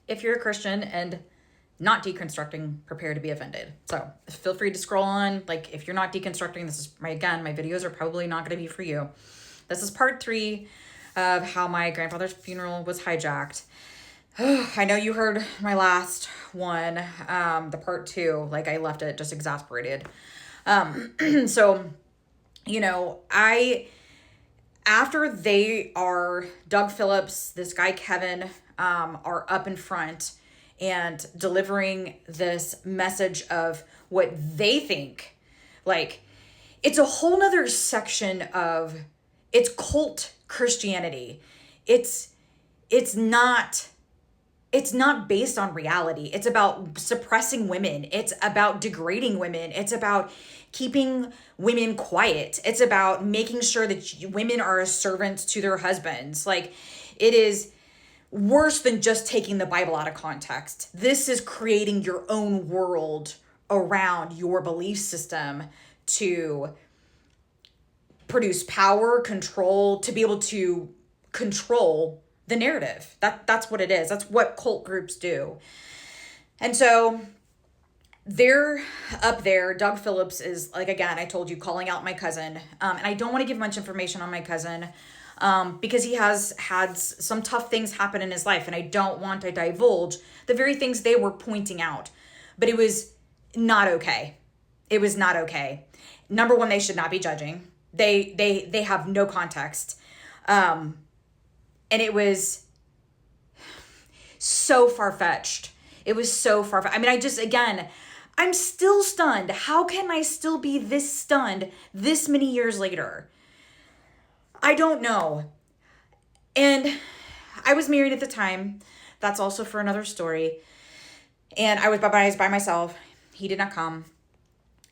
if you're a Christian and not deconstructing, prepare to be offended. So feel free to scroll on. Like, if you're not deconstructing, this is my videos are probably not going to be for you. This is part 3 of how my grandfather's funeral was hijacked. I know you heard my last one, the part 2, like I left it just exasperated. So, after Doug Phillips, this guy Kevin, are up in front and delivering this message of what they think, like, it's a whole nother section of, it's cult Christianity. It's not based on reality. It's about suppressing women. It's about degrading women. It's about keeping women quiet. It's about making sure that women are servants to their husbands. Like, it is worse than just taking the Bible out of context. This is creating your own world around your belief system to produce power, control, to be able to control the narrative. That's what it is. That's what cult groups do. And so they're up there. Doug Phillips is, like, again, I told you, calling out my cousin. And I don't want to give much information on my cousin because he has had some tough things happen in his life. And I don't want to divulge the very things they were pointing out. But it was not okay. It was not okay. Number one, they should not be judging. They have no context. And it was so far-fetched. It was so far-fetched. I mean, I'm still stunned. How can I still be this stunned this many years later? I don't know. And I was married at the time. That's also for another story. And I was by myself. He did not come.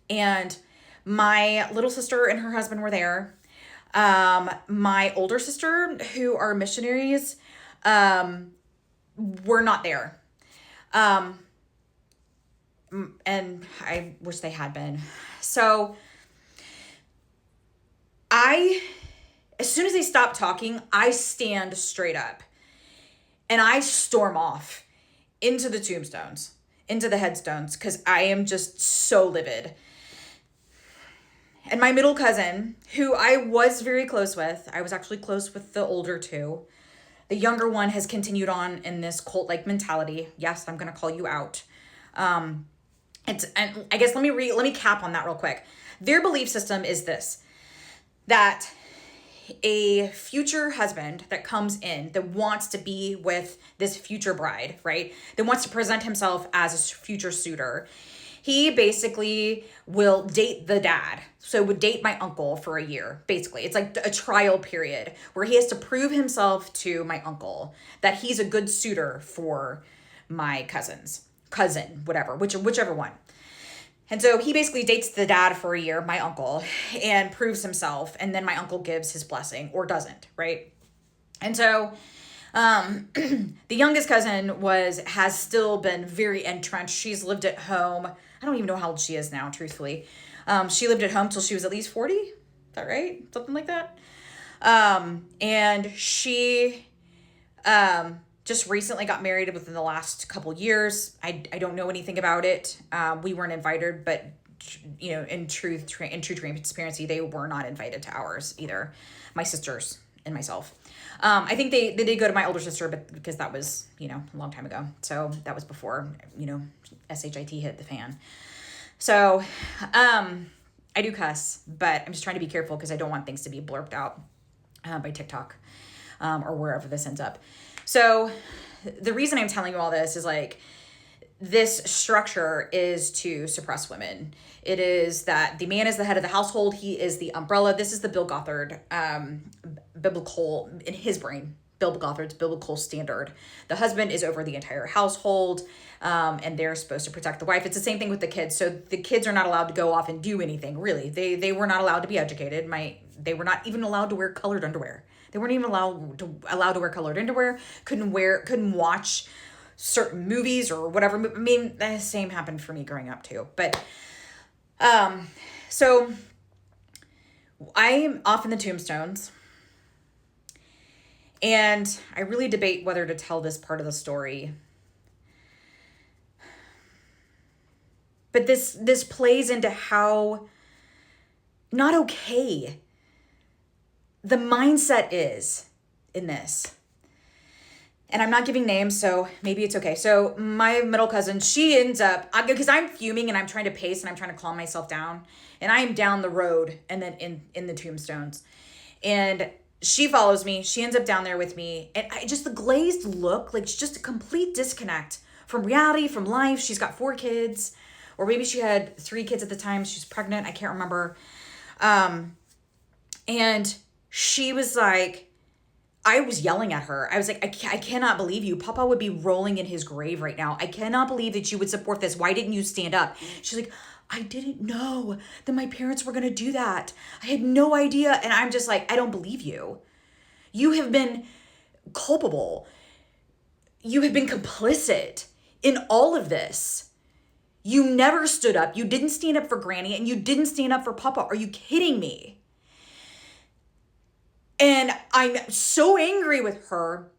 And my little sister and her husband were there. My older sister, who are missionaries, were not there. And I wish they had been. So as soon as they stop talking, I stand straight up and I storm off into the tombstones, into the headstones, because I am just so livid. And my middle cousin, who I was very close with, I was actually close with the older two. The younger one has continued on in this cult-like mentality. Yes, I'm going to call you out. And I guess let me cap on that real quick. Their belief system is this, that a future husband that comes in, that wants to be with this future bride, right? That wants to present himself as a future suitor. He basically will date the dad. So would date my uncle for a year, basically. It's like a trial period where he has to prove himself to my uncle that he's a good suitor for my cousin, whatever, whichever one. And so he basically dates the dad for a year, my uncle, and proves himself. And then my uncle gives his blessing or doesn't, right? And so the youngest cousin has still been very entrenched. She's lived at home. I don't even know how old she is now, truthfully. She lived at home till she was at least 40. Is that right? Something like that. And she just recently got married within the last couple years. I don't know anything about it. We weren't invited, but in true transparency, they were not invited to ours either. My sisters and myself. I think they did go to my older sister, but because that was, a long time ago. So that was before, SHIT hit the fan. So, I do cuss, but I'm just trying to be careful because I don't want things to be blurped out by TikTok or wherever this ends up. So the reason I'm telling you all this is, like, this structure is to suppress women. It is that the man is the head of the household. He is the umbrella. This is the Bill Gothard, biblical, in his brain, Bill Gothard's biblical standard. The husband is over the entire household, and they're supposed to protect the wife. It's the same thing with the kids. So the kids are not allowed to go off and do anything, really. They were not allowed to be educated. They were not even allowed to wear colored underwear. They weren't even allowed to wear colored underwear. Couldn't watch certain movies or whatever. I mean, the same happened for me growing up too. But so I'm off in the tombstones, and I really debate whether to tell this part of the story But this plays into how not okay the mindset is in this. And I'm not giving names, so maybe it's okay. So my middle cousin, she ends up, because I'm fuming and I'm trying to pace and I'm trying to calm myself down. And I am down the road and then in the tombstones. And she follows me. She ends up down there with me. And the glazed look, like just a complete disconnect from reality, from life. She's got 4 kids. Or maybe she had 3 kids at the time. She's pregnant. I can't remember. And she was like, I was yelling at her. I was like, I cannot believe you. Papa would be rolling in his grave right now. I cannot believe that you would support this. Why didn't you stand up? She's like, I didn't know that my parents were going to do that. I had no idea. And I'm just like, I don't believe you. You have been culpable. You have been complicit in all of this. You never stood up. You didn't stand up for Granny and you didn't stand up for Papa. Are you kidding me? And I'm so angry with her.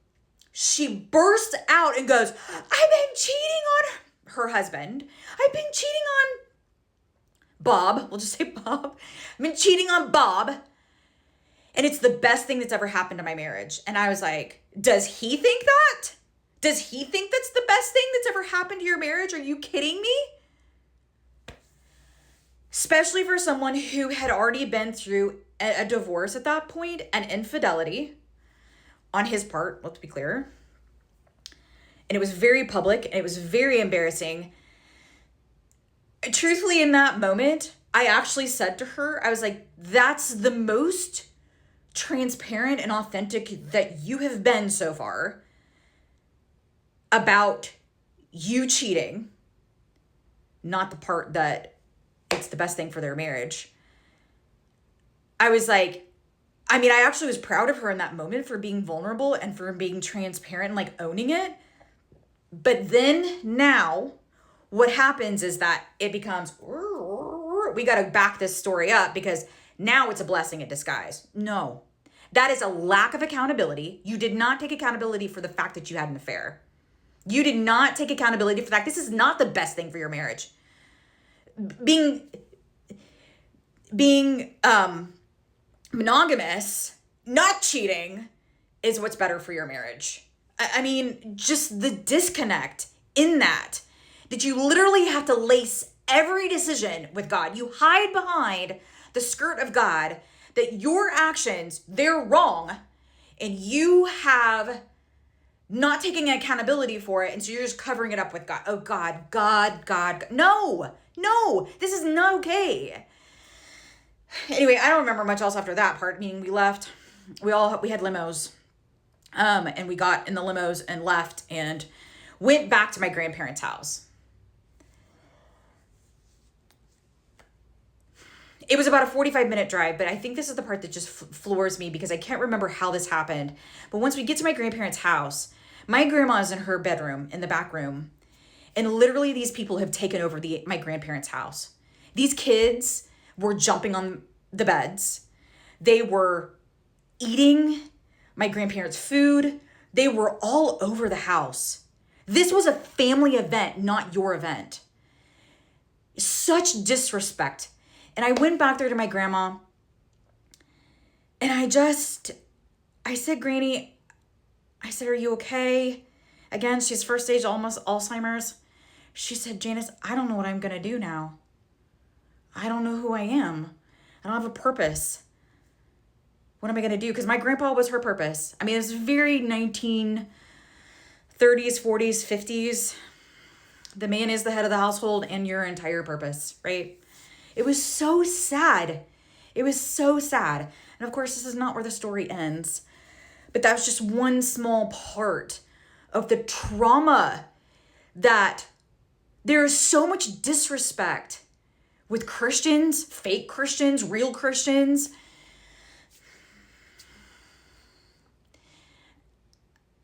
She bursts out and goes, I've been cheating on her husband. I've been cheating on Bob. We'll just say Bob. I've been cheating on Bob. And it's the best thing that's ever happened to my marriage. And I was like, does he think that? Does he think that's the best thing that's ever happened to your marriage? Are you kidding me? Especially for someone who had already been through a divorce at that point, an infidelity on his part, let's be clear. And it was very public and it was very embarrassing. Truthfully, in that moment, I actually said to her, I was like, that's the most transparent and authentic that you have been so far about you cheating, not the part that it's the best thing for their marriage. I was like, I actually was proud of her in that moment for being vulnerable and for being transparent and like owning it. But then now what happens is that it becomes, we got to back this story up because now it's a blessing in disguise. No, that is a lack of accountability. You did not take accountability for the fact that you had an affair. You did not take accountability for the fact this is not the best thing for your marriage. Being monogamous, not cheating, is what's better for your marriage. Just the disconnect in that you literally have to lace every decision with God. You hide behind the skirt of God that your actions, they're wrong, and you have not taking accountability for it, and so you're just covering it up with God. Oh, God. No, this is not okay. Anyway, I don't remember much else after that part, meaning we left. We had limos, and we got in the limos and left and went back to my grandparents' house. It was about a 45-minute drive, but I think this is the part that just floors me because I can't remember how this happened. But once we get to my grandparents' house, my grandma is in her bedroom in the back room, and literally these people have taken over my grandparents' house. These kids were jumping on the beds. They were eating my grandparents' food. They were all over the house. This was a family event, not your event. Such disrespect. And I went back there to my grandma and I said, Granny, I said, are you okay? Again, she's first stage almost Alzheimer's. She said, Janice, I don't know what I'm going to do now. I don't know who I am. I don't have a purpose. What am I going to do? Because my grandpa was her purpose. It was very 1930s, 40s, 50s. The man is the head of the household and your entire purpose, right? It was so sad. It was so sad. And of course, this is not where the story ends. But that was just one small part of the trauma that there is so much disrespect with Christians, fake Christians, real Christians.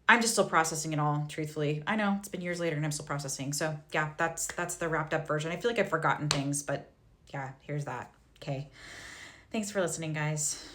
I'm just still processing it all, truthfully. I know it's been years later and I'm still processing. So yeah, that's the wrapped up version. I feel like I've forgotten things, but yeah, here's that. Okay. Thanks for listening, guys.